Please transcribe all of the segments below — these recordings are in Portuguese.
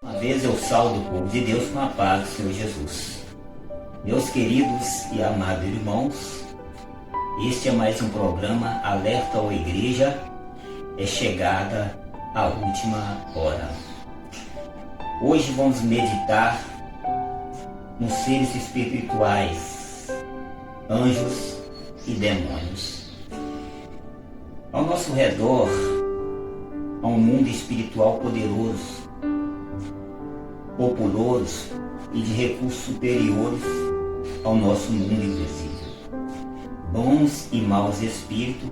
Uma vez eu saúdo o povo de Deus com a paz do Senhor Jesus. Meus queridos e amados irmãos, este é mais um programa Alerta ao Igreja, é chegada a última hora. Hoje vamos meditar nos seres espirituais, anjos e demônios. Ao nosso redor, há um mundo espiritual poderoso, populoso e de recursos superiores ao nosso mundo invisível. Bons e maus espíritos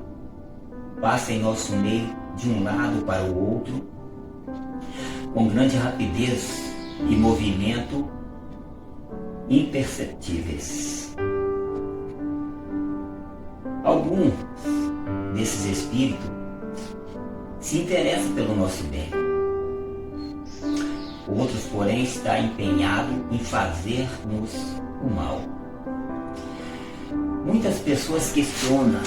passam em nosso meio de um lado para o outro, com grande rapidez e movimento imperceptíveis. Alguns desses espíritos se interessam pelo nosso bem. Outros, porém, estão empenhados em fazer-nos o mal. Muitas pessoas questionam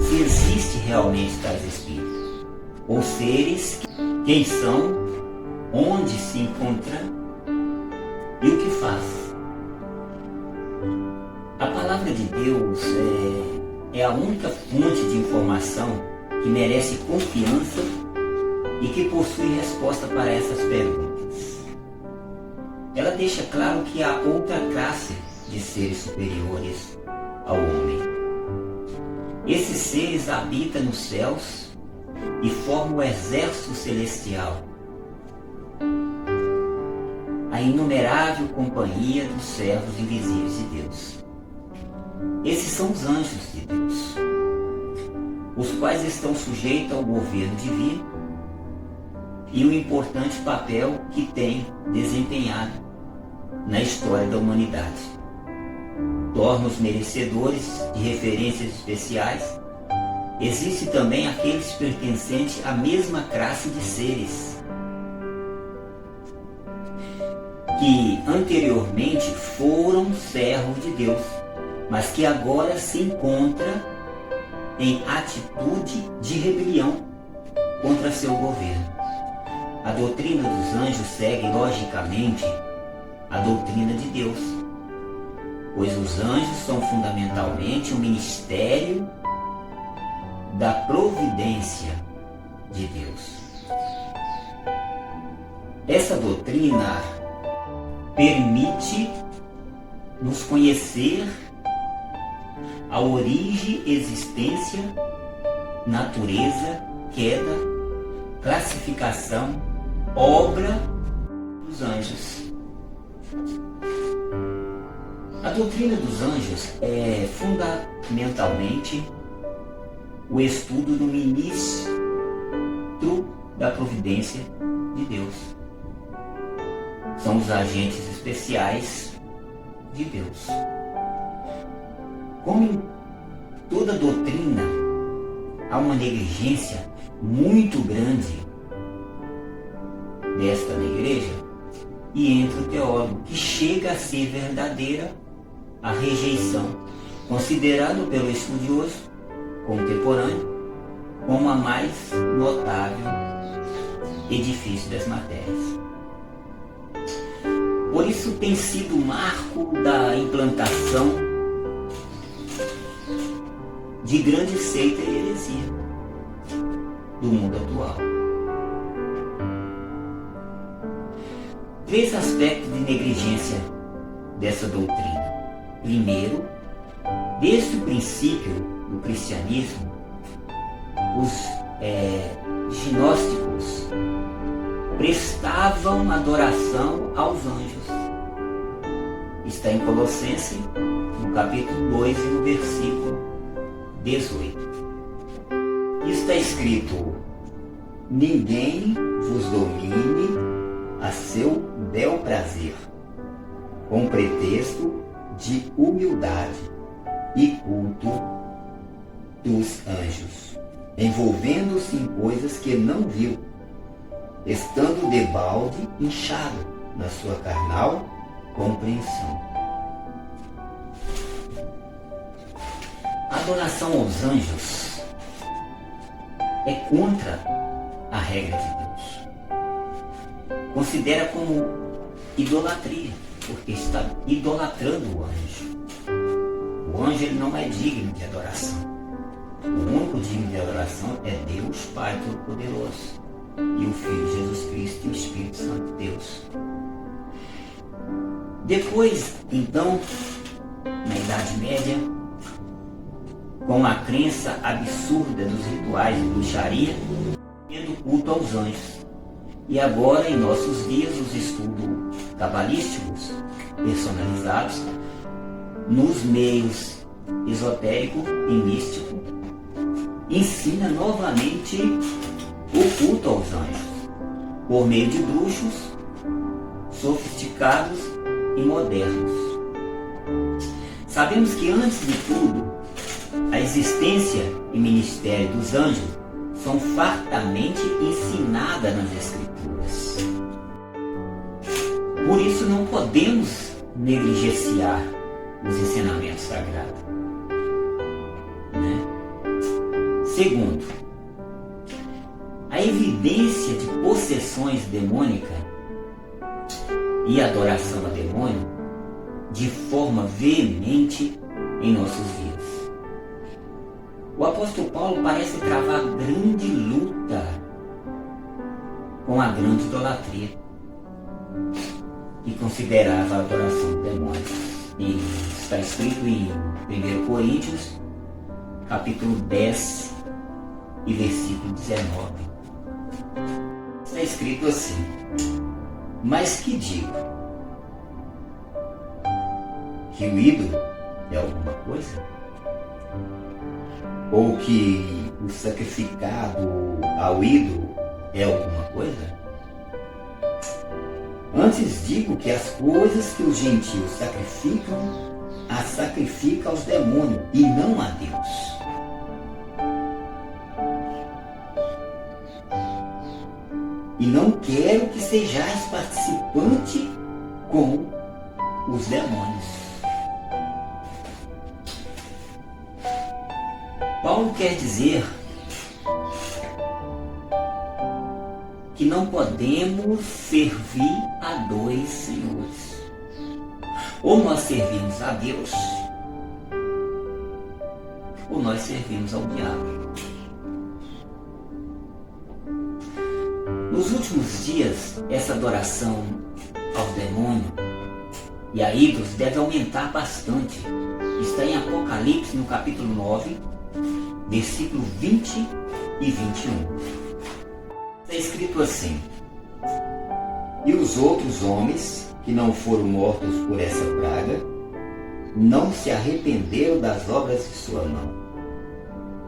se existe realmente tais espíritos, ou seres, quem são, onde se encontram e o que faz. A palavra de Deus é a única fonte de informação que merece confiança e que possui resposta para essas perguntas. Ela deixa claro que há outra classe de seres superiores ao homem. Esses seres habitam nos céus e formam o exército celestial, a inumerável companhia dos servos invisíveis de Deus. Esses são os anjos de Deus, os quais estão sujeitos ao governo divino e o importante papel que têm desempenhado na história da humanidade. Torna-os merecedores de referências especiais. Existe também aqueles pertencentes à mesma classe de seres, que anteriormente foram servos de Deus, mas que agora se encontram em atitude de rebelião contra seu governo. A doutrina dos anjos segue logicamente a doutrina de Deus, pois os anjos são fundamentalmente o ministério da providência de Deus. Essa doutrina permite nos conhecer a origem, existência, natureza, queda, classificação, obra dos anjos. A doutrina dos anjos é fundamentalmente o estudo do ministro da providência de Deus. São os agentes especiais de Deus. Como em toda doutrina, há uma negligência muito grande desta na igreja e entre o teólogo, que chega a ser verdadeira a rejeição, considerado pelo estudioso contemporâneo como a mais notável e difícil das matérias. Por isso tem sido o marco da implantação de grande seita e heresia do mundo atual. 3 aspectos de negligência dessa doutrina. Primeiro, desde o princípio do cristianismo, os gnósticos prestavam adoração aos anjos. Está em Colossenses, no capítulo 2 e no versículo 18. Está escrito: ninguém vos domine a seu bel prazer, com pretexto de humildade e culto dos anjos, envolvendo-se em coisas que não viu, estando debalde inchado na sua carnal compreensão. A adoração aos anjos é contra a regra de Deus. considera como idolatria, porque está idolatrando o anjo. O anjo ele não é digno de adoração. O único digno de adoração é Deus Pai Todo-Poderoso e o Filho Jesus Cristo e o Espírito Santo de Deus. Depois, então, na Idade Média, com a crença absurda dos rituais de bruxaria, tendo culto aos anjos. E agora, em nossos dias, os estudos cabalísticos personalizados nos meios esotérico e místico ensina novamente o culto aos anjos por meio de bruxos sofisticados e modernos. Sabemos que antes de tudo a existência e ministério dos anjos são fartamente ensinadas nas Escrituras. Por isso não podemos negligenciar os ensinamentos sagrados. Segundo, a evidência de possessões demônicas e adoração a demônio de forma veemente em nossos dias. O apóstolo Paulo parece travar grande luta com a grande idolatria e considerava a adoração do demônio. E está escrito em 1 Coríntios, capítulo 10 e versículo 19. Está escrito assim: mas que digo? Que o ídolo é alguma coisa? Ou que o sacrificado ao ídolo é alguma coisa? Antes digo que as coisas que os gentios sacrificam, as sacrifica aos demônios e não a Deus. E não quero que sejais participante com os demônios. Paulo quer dizer que não podemos servir a dois senhores. Ou nós servimos a Deus, ou nós servimos ao diabo. Nos últimos dias, essa adoração aos demônios e a ídolos deve aumentar bastante. Está em Apocalipse, no capítulo 9, versículo 20 e 21. Está escrito assim: e os outros homens que não foram mortos por essa praga não se arrependeram das obras de sua mão,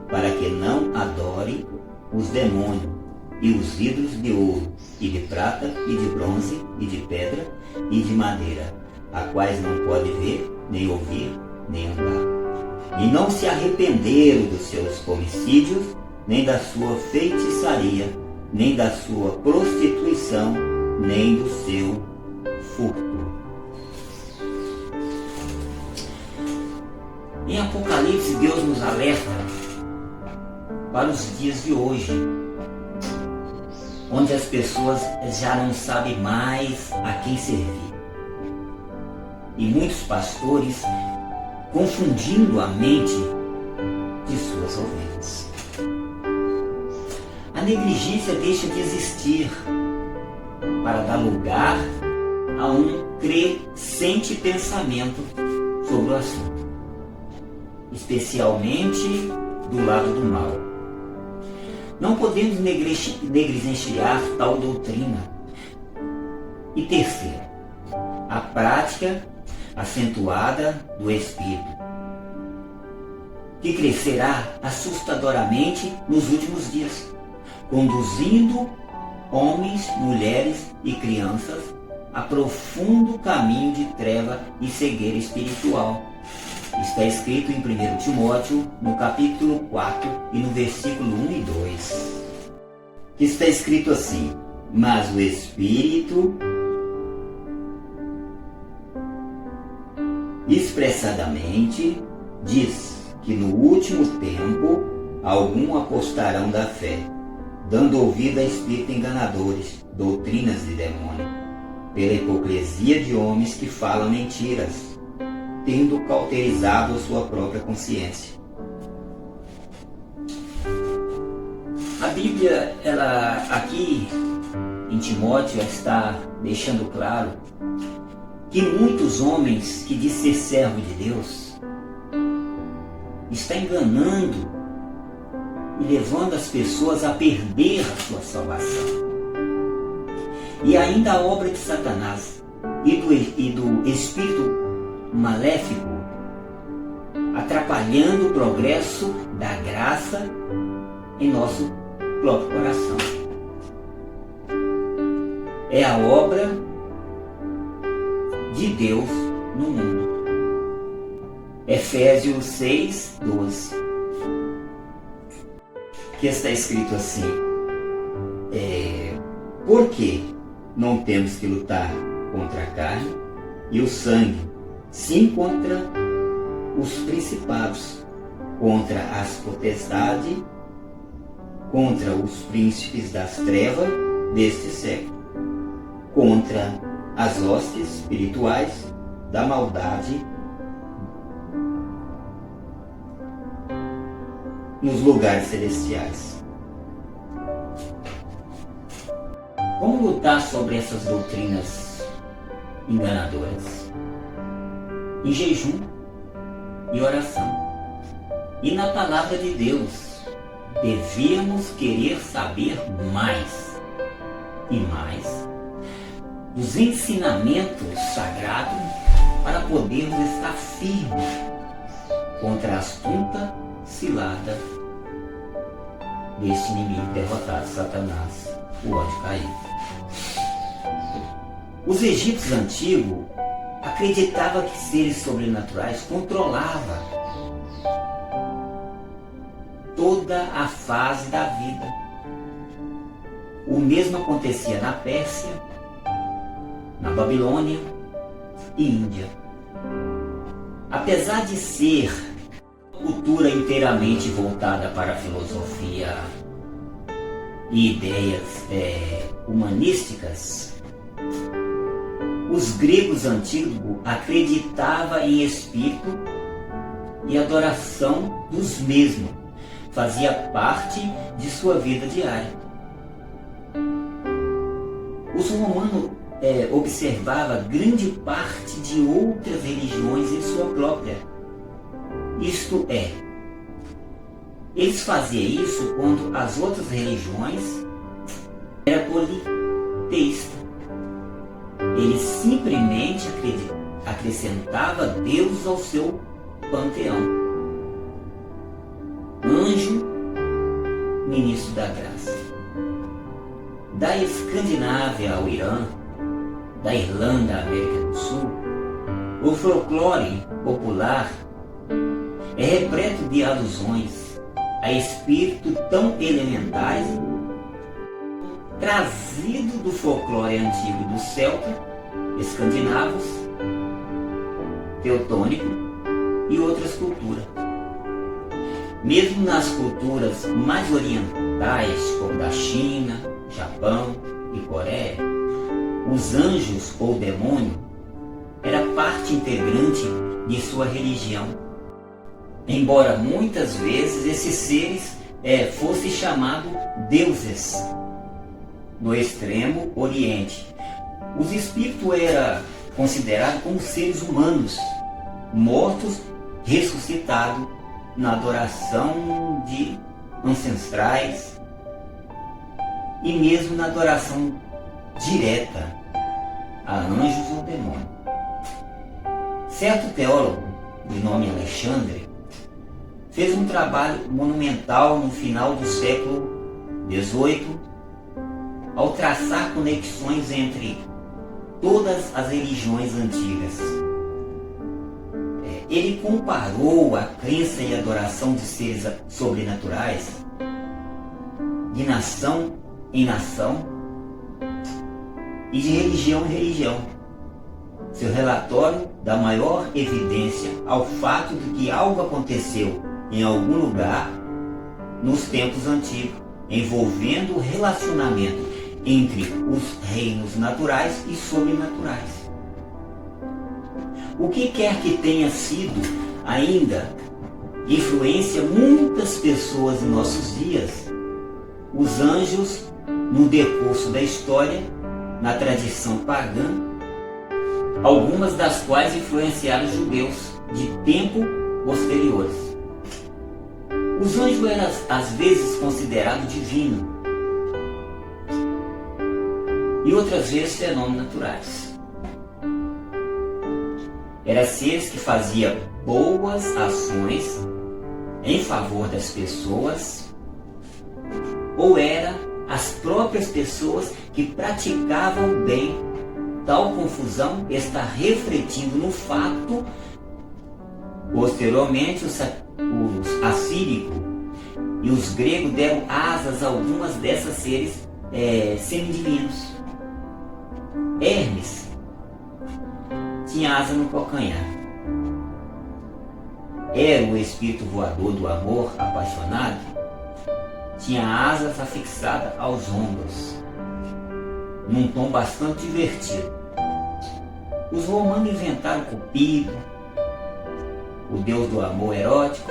para que não adore os demônios e os ídolos de ouro, e de prata, e de bronze, e de pedra, e de madeira, a quais não pode ver, nem ouvir, nem andar. E não se arrependeram dos seus homicídios, nem da sua feitiçaria, nem da sua prostituição, nem do seu furto. Em Apocalipse, Deus nos alerta para os dias de hoje, onde as pessoas já não sabem mais a quem servir. E muitos pastores confundindo a mente de suas ovelhas. A negligência deixa de existir para dar lugar a um crescente pensamento sobre o assunto, especialmente do lado do mal. Não podemos negligenciar tal doutrina. E terceiro, a prática acentuada do Espírito, que crescerá assustadoramente nos últimos dias, conduzindo homens, mulheres e crianças a profundo caminho de treva e cegueira espiritual. Está escrito em 1 Timóteo, no capítulo 4 e no versículo 1 e 2. Está escrito assim: mas o Espírito expressadamente diz que no último tempo alguns apostarão da fé, dando ouvido a espíritos enganadores, doutrinas de demônio, pela hipocrisia de homens que falam mentiras, tendo cauterizado a sua própria consciência. A Bíblia, ela aqui em Timóteo, está deixando claro que muitos homens que dizem ser servo de Deus está enganando e levando as pessoas a perder a sua salvação. E ainda a obra de Satanás e do espírito maléfico atrapalhando o progresso da graça em nosso próprio coração. É a obra de Deus no mundo. Efésios 6, 12. Que está escrito assim: porque não temos que lutar contra a carne e o sangue, sim contra os principados, contra as potestades, contra os príncipes das trevas deste século, contra as hostes espirituais da maldade nos lugares celestiais. Como lutar sobre essas doutrinas enganadoras? Em jejum e oração. E na palavra de Deus, devíamos querer saber mais e mais dos ensinamentos sagrados para podermos estar firmes contra a astuta cilada deste inimigo derrotado, Satanás, o anjo caído. Os egípcios antigos acreditavam que seres sobrenaturais controlavam toda a fase da vida. O mesmo acontecia na Pérsia, na Babilônia e Índia. Apesar de ser cultura inteiramente voltada para a filosofia e ideias humanísticas, os gregos antigos acreditavam em espírito e adoração dos mesmos. Fazia parte de sua vida diária. Os romanos observavam grande parte de outras religiões em sua própria. Isto é, eles faziam isso quando as outras religiões eram politeístas. Eles simplesmente acrescentavam Deus ao seu panteão. Anjo, ministro da graça. Da Escandinávia ao Irã, da Irlanda à América do Sul, o folclore popular é repleto de alusões a espíritos tão elementares, trazido do folclore antigo dos celtas, escandinavos, teutônico e outras culturas. Mesmo nas culturas mais orientais, como da China, Japão e Coreia, os anjos ou demônio era parte integrante de sua religião. Embora muitas vezes esses seres fossem chamados deuses no extremo oriente. Os espíritos eram considerados como seres humanos, mortos, ressuscitados na adoração de ancestrais e mesmo na adoração direta a anjos ou demônios. Certo teólogo, de nome Alexandre, fez um trabalho monumental no final do século XVIII, ao traçar conexões entre todas as religiões antigas. Ele comparou a crença e adoração de seres sobrenaturais de nação em nação e de religião em religião. Seu relatório dá maior evidência ao fato de que algo aconteceu em algum lugar nos tempos antigos envolvendo o relacionamento entre os reinos naturais e sobrenaturais. O que quer que tenha sido ainda influencia muitas pessoas em nossos dias, os anjos, no decurso da história, na tradição pagã, algumas das quais influenciaram os judeus de tempo posteriores. Os anjos eram às vezes considerados divinos e outras vezes fenômenos naturais. Eram seres que faziam boas ações em favor das pessoas, ou eram as próprias pessoas que praticavam o bem. Tal confusão está refletindo no fato. Posteriormente, os assíricos e os gregos deram asas a algumas dessas seres semidivinos. Hermes tinha asa no calcanhar. Era o espírito voador do amor apaixonado. Tinha asas afixadas aos ombros, num tom bastante divertido. Os romanos inventaram Cupido, o deus do amor erótico,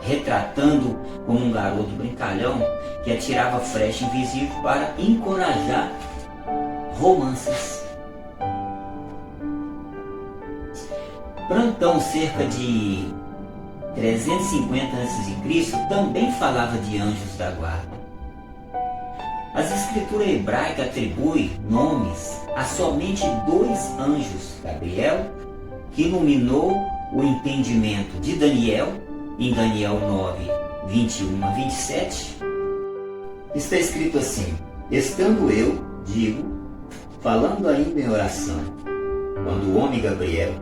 retratando como um garoto brincalhão que atirava flecha invisível para encorajar romances. Plantão, cerca de 350 a.C., também falava de anjos da guarda. As escrituras hebraicas atribuem nomes a somente 2 anjos: Gabriel, que iluminou o entendimento de Daniel, em Daniel 9, 21 a 27. Está escrito assim: estando eu, digo, falando ainda em oração, quando o homem Gabriel,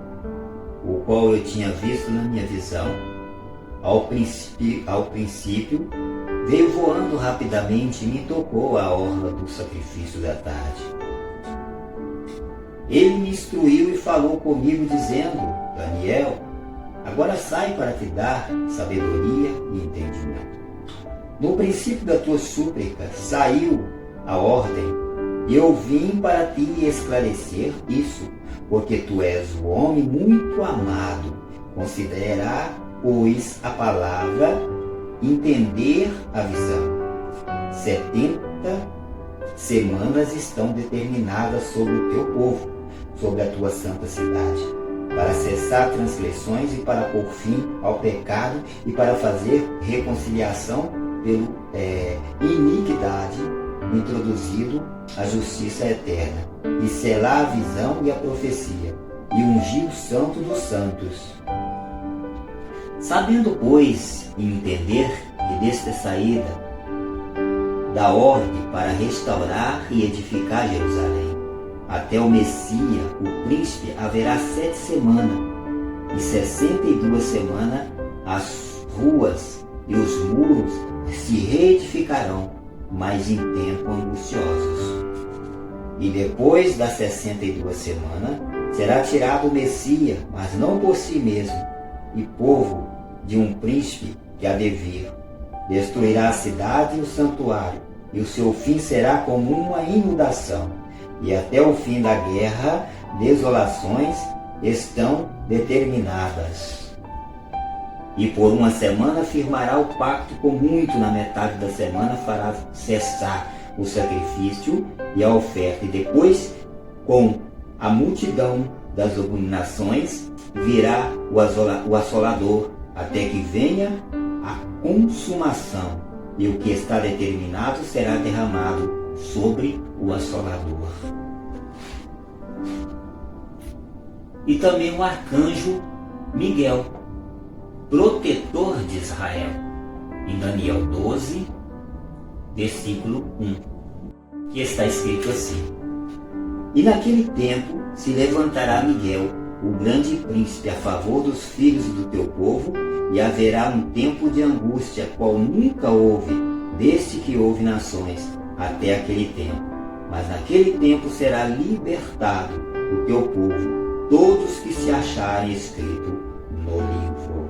o qual eu tinha visto na minha visão, ao princípio, veio voando rapidamente e me tocou a orla do sacrifício da tarde. Ele me instruiu e falou comigo, dizendo: Daniel, agora sai para te dar sabedoria e entendimento. No princípio da tua súplica saiu a ordem, e eu vim para te esclarecer isso, porque tu és o homem muito amado. Considerar, pois, a palavra, entender a visão. 70 semanas estão determinadas sobre o teu povo, sobre a tua santa cidade, para cessar transgressões e para pôr fim ao pecado e para fazer reconciliação pela iniquidade, introduzido a justiça eterna, e selar a visão e a profecia, e ungir o santo dos santos. Sabendo, pois, e entender que desta saída da ordem para restaurar e edificar Jerusalém, até o Messias, o príncipe, haverá 7 semanas, e 62 semanas as ruas e os muros se reedificarão, mas em tempos angustiosos. E depois das 62 semanas, será tirado o Messias, mas não por si mesmo, e povo de um príncipe que há de vir. Destruirá a cidade e o santuário, e o seu fim será como uma inundação. E até o fim da guerra, desolações estão determinadas. E por 1 semana firmará o pacto com muito, na metade da semana fará cessar o sacrifício e a oferta, e depois, com a multidão das abominações, virá o assolador, até que venha a consumação, e o que está determinado será derramado sobre o assolador. E também o arcanjo Miguel, protetor de Israel, em Daniel 12, versículo 1, que está escrito assim: e naquele tempo se levantará Miguel, o grande príncipe, a favor dos filhos do teu povo, e haverá um tempo de angústia, qual nunca houve, desde que houve nações, até aquele tempo. Mas naquele tempo será libertado o teu povo, todos que se acharem escrito no livro.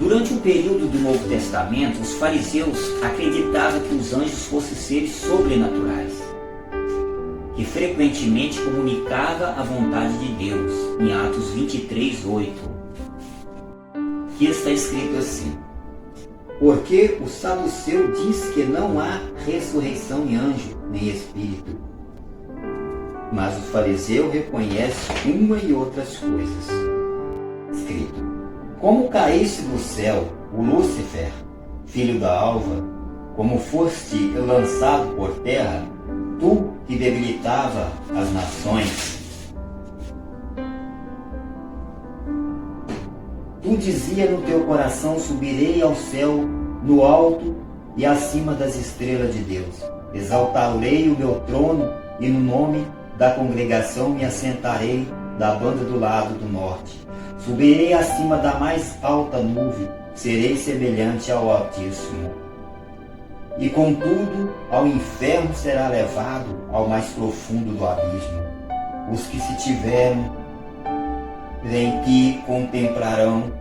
Durante o período do Novo Testamento, os fariseus acreditavam que os anjos fossem seres sobrenaturais, que frequentemente comunicava a vontade de Deus, em Atos 23:8, que está escrito assim: porque o saduceu diz que não há ressurreição em anjo nem espírito, mas o fariseu reconhece uma e outras coisas. Escrito: como caíste do céu, o Lúcifer, filho da alva, como foste lançado por terra, tu que debilitava as nações. Tu dizia no teu coração: subirei ao céu no alto e acima das estrelas de Deus. Exaltarei o meu trono e no nome da congregação me assentarei da banda do lado do norte. Subirei acima da mais alta nuvem, serei semelhante ao Altíssimo. E contudo, ao inferno será levado, ao mais profundo do abismo. Os que se tiveram em que contemplarão,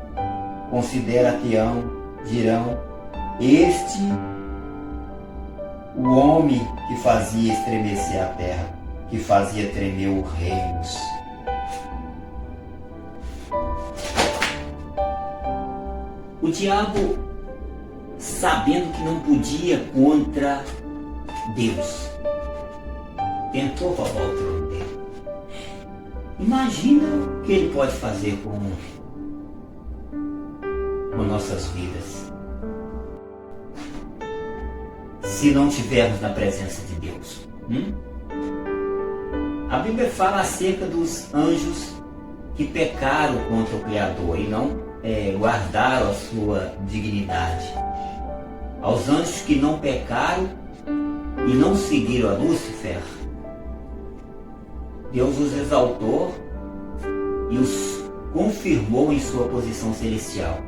considera-te-ão, dirão: este o homem que fazia estremecer a terra, que fazia tremer os reinos. O diabo, sabendo que não podia contra Deus, tentou roubar o trono dele. Imagina o que ele pode fazer com nossas vidas se não estivermos na presença de Deus. A Bíblia fala acerca dos anjos que pecaram contra o Criador e não guardaram a sua dignidade. Aos anjos que não pecaram e não seguiram a Lúcifer, Deus os exaltou e os confirmou em sua posição celestial,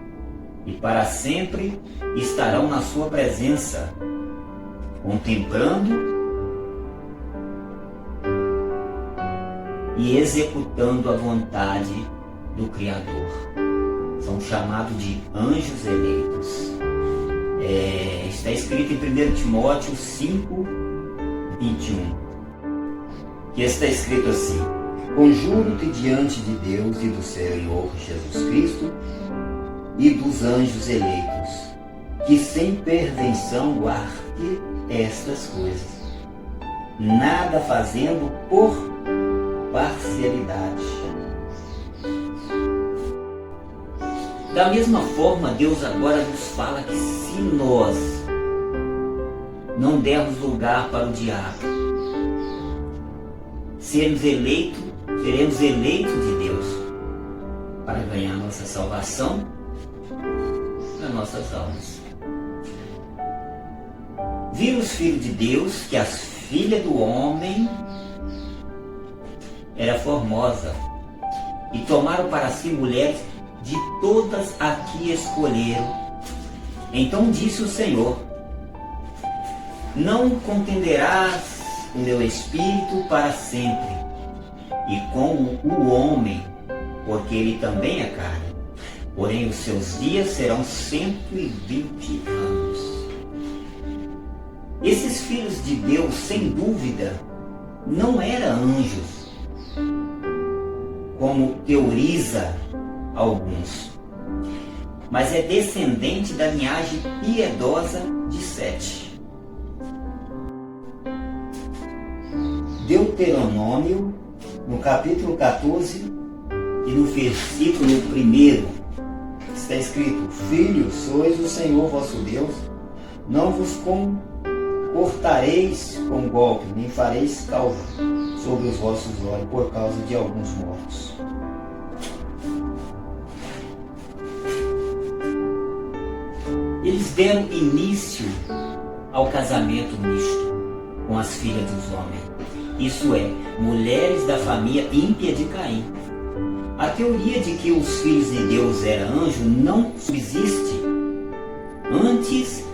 e para sempre estarão na sua presença, contemplando e executando a vontade do Criador. São chamados de anjos eleitos. Está escrito em 1 Timóteo 5:21, que está escrito assim: conjuro-te diante de Deus e do Senhor Jesus Cristo e dos anjos eleitos, que sem pervenção guarde estas coisas, nada fazendo por parcialidade. Da mesma forma, Deus agora nos fala que se nós não dermos lugar para o diabo, seremos eleitos de Deus para ganhar nossa salvação nas nossas almas. Viram os filhos de Deus que as filhas do homem era formosa e tomaram para si mulheres de todas a que escolheram. Então disse o Senhor: não contenderás o meu espírito para sempre, e com o homem, porque ele também é carne, porém os seus dias serão 120 anos. Esses filhos de Deus, sem dúvida, não eram anjos, como teoriza alguns, mas é descendente da linhagem piedosa de Sete. Deuteronômio, no capítulo 14 e no versículo 1, está escrito: filhos, sois o Senhor vosso Deus, não vos cortareis com golpe, nem fareis calvo sobre os vossos olhos por causa de alguns mortos. Eles deram início ao casamento misto com as filhas dos homens, isso é, mulheres da família ímpia de Caim. A teoria de que os filhos de Deus eram anjos não subsiste. Antes,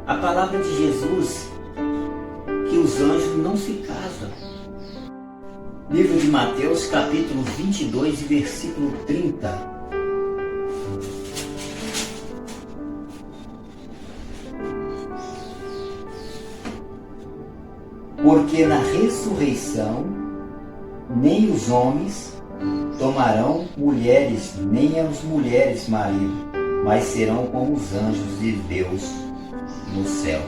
a palavra de Jesus, que os anjos não se casam. Livro de Mateus, capítulo 22, versículo 30. Porque na ressurreição nem os homens tomarão mulheres, nem as mulheres marido, mas serão como os anjos de Deus no céu.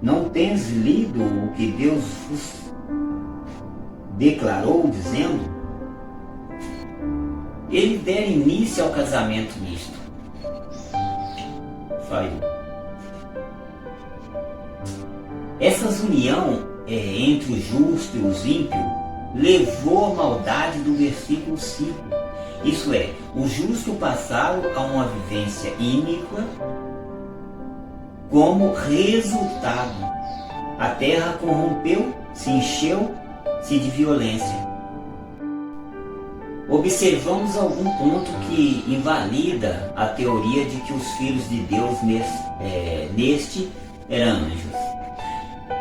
Não tens lido o que Deus vos declarou, dizendo? Ele dera início ao casamento misto. Falhou. Essas união entre o justo e os ímpios levou a maldade do versículo 5. Isso é, os justos passaram a uma vivência ínicua. Como resultado, a terra corrompeu, se encheu-se de violência. Observamos algum ponto que invalida a teoria de que os filhos de Deus neste eram anjos.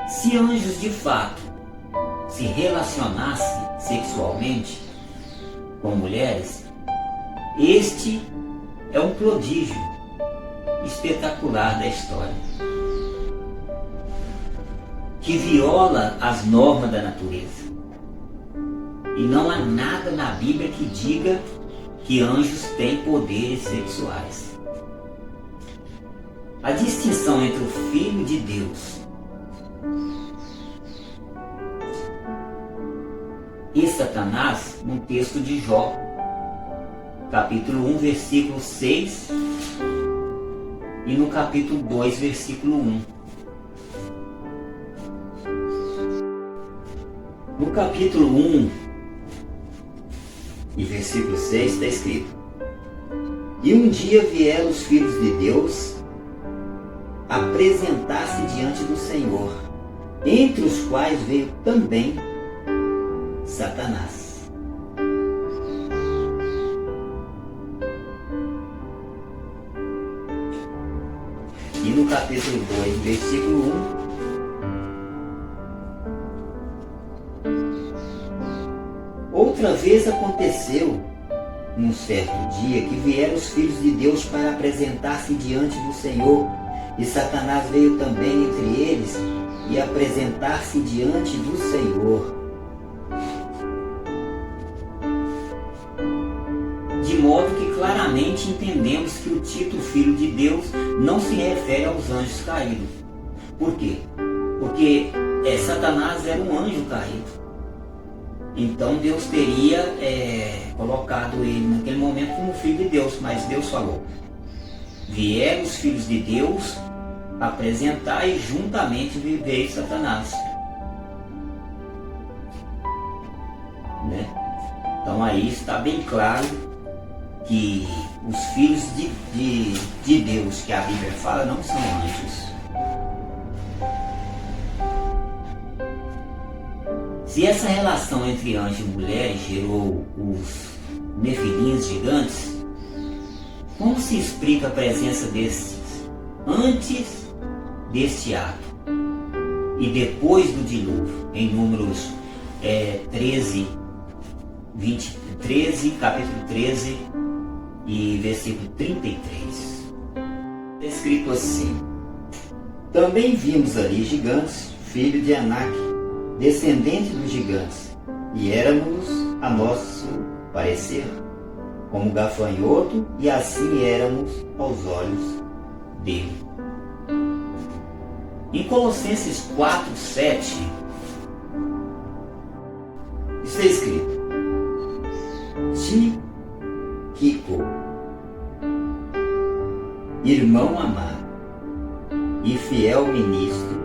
Se anjos de fato se relacionassem sexualmente com mulheres, este é um prodígio espetacular da história, que viola as normas da natureza. E não há nada na Bíblia que diga que anjos têm poderes sexuais. A distinção entre o Filho de Deus e Satanás, no texto de Jó, capítulo 1, versículo 6, e no capítulo 2, versículo 1. No capítulo 1 e versículo 6 está escrito: E um dia vieram os filhos de Deus apresentar-se diante do Senhor, entre os quais veio também Satanás. E no capítulo 2, versículo 1: Outra vez aconteceu, num certo dia, que vieram os filhos de Deus para apresentar-se diante do Senhor, e Satanás veio também entre eles e apresentar-se diante do Senhor. De modo que claramente entendemos que o título Filho de Deus não se refere aos anjos caídos. Por quê? Porque Satanás era um anjo caído. Então Deus teria colocado ele naquele momento como Filho de Deus, mas Deus falou: vieram os filhos de Deus apresentar e juntamente veio Satanás. Né? Então aí está bem claro que os filhos de Deus que a Bíblia fala não são anjos. Se essa relação entre anjo e mulher gerou os nefilins gigantes, como se explica a presença desses antes deste ato e depois do dilúvio, em Números 13, capítulo 13 e versículo 33. É escrito assim: Também vimos ali gigantes, filho de Anak, descendente dos gigantes, e éramos, a nosso parecer, como gafanhoto, e assim éramos aos olhos dele. Em Colossenses 4, 7, está escrito: Tíquico, irmão amado e fiel ministro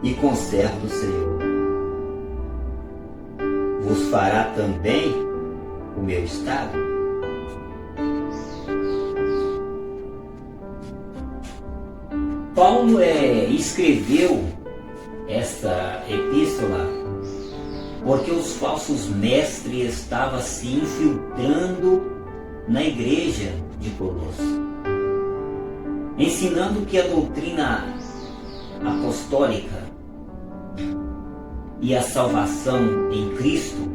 e conservo do Senhor, vos fará também o meu estado. Paulo escreveu esta epístola porque os falsos mestres estavam se infiltrando na igreja de Colosso, ensinando que a doutrina apostólica e a salvação em Cristo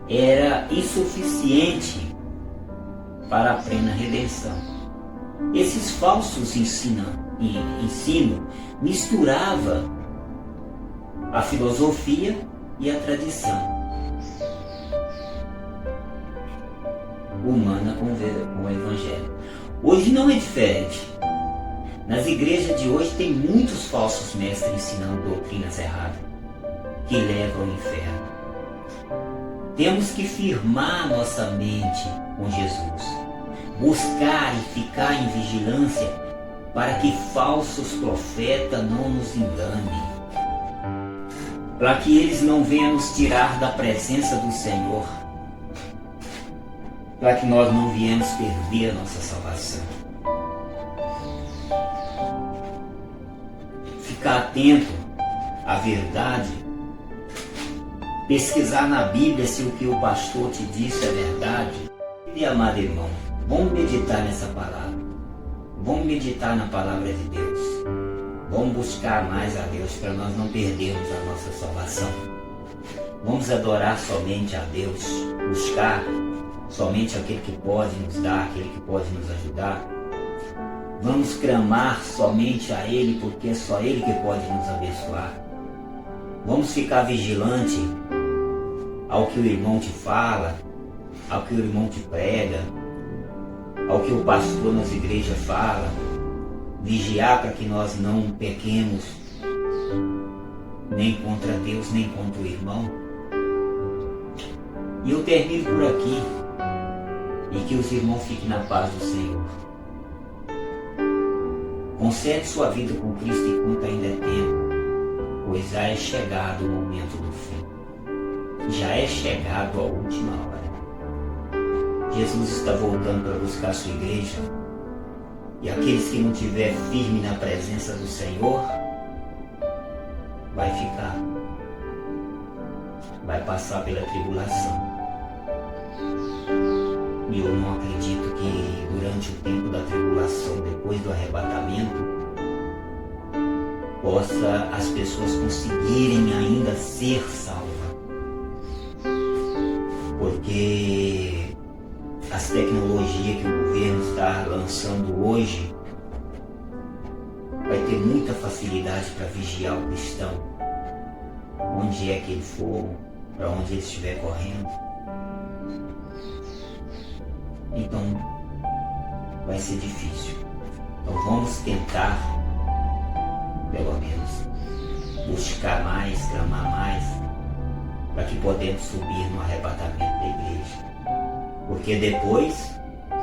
era insuficiente para a plena redenção. Esses falsos ensino misturava a filosofia e a tradição humana com o Evangelho. Hoje não é diferente. Nas igrejas de hoje tem muitos falsos mestres ensinando doutrinas erradas que levam ao inferno. Temos que firmar nossa mente com Jesus, buscar e ficar em vigilância para que falsos profetas não nos enganem, para que eles não venham nos tirar da presença do Senhor, para que nós não viemos perder a nossa salvação. Ficar atento à verdade, pesquisar na Bíblia se o que o pastor te disse é verdade. E amado irmão, vamos meditar nessa palavra, vamos meditar na palavra de Deus, vamos buscar mais a Deus para nós não perdermos a nossa salvação. Vamos adorar somente a Deus, buscar somente aquele que pode nos dar, aquele que pode nos ajudar. Vamos clamar somente a Ele, porque é só Ele que pode nos abençoar. Vamos ficar vigilante ao que o irmão te fala, ao que o irmão te prega, ao que o pastor nas igrejas fala. Vigiar para que nós não pequemos nem contra Deus, nem contra o irmão. E eu termino por aqui. E que os irmãos fiquem na paz do Senhor. Conserve sua vida com Cristo enquanto ainda é tempo, pois já é chegado o momento do fim. Já é chegado a última hora. Jesus está voltando para buscar sua igreja. E aqueles que não estiver firme na presença do Senhor, vai ficar. Vai passar pela tribulação. E eu não acredito que durante o tempo da tribulação, depois do arrebatamento, possa as pessoas conseguirem ainda ser salvas. Porque as tecnologias que o governo está lançando hoje vai ter muita facilidade para vigiar o cristão, onde é que ele for, para onde ele estiver correndo. Então vai ser difícil. Então vamos tentar, pelo menos, buscar mais, clamar mais, para que podemos subir no arrebatamento da igreja. Porque depois,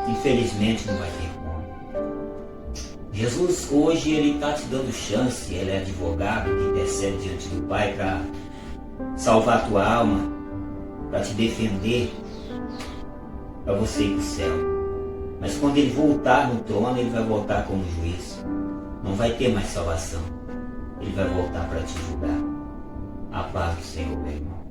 infelizmente, não vai ter como. Jesus hoje ele está te dando chance, ele é advogado que intercede diante do Pai para salvar a tua alma, para te defender, para você ir para o céu. Mas quando ele voltar no trono, ele vai voltar como juiz. Não vai ter mais salvação. Ele vai voltar para te julgar. A paz do Senhor, meu irmão.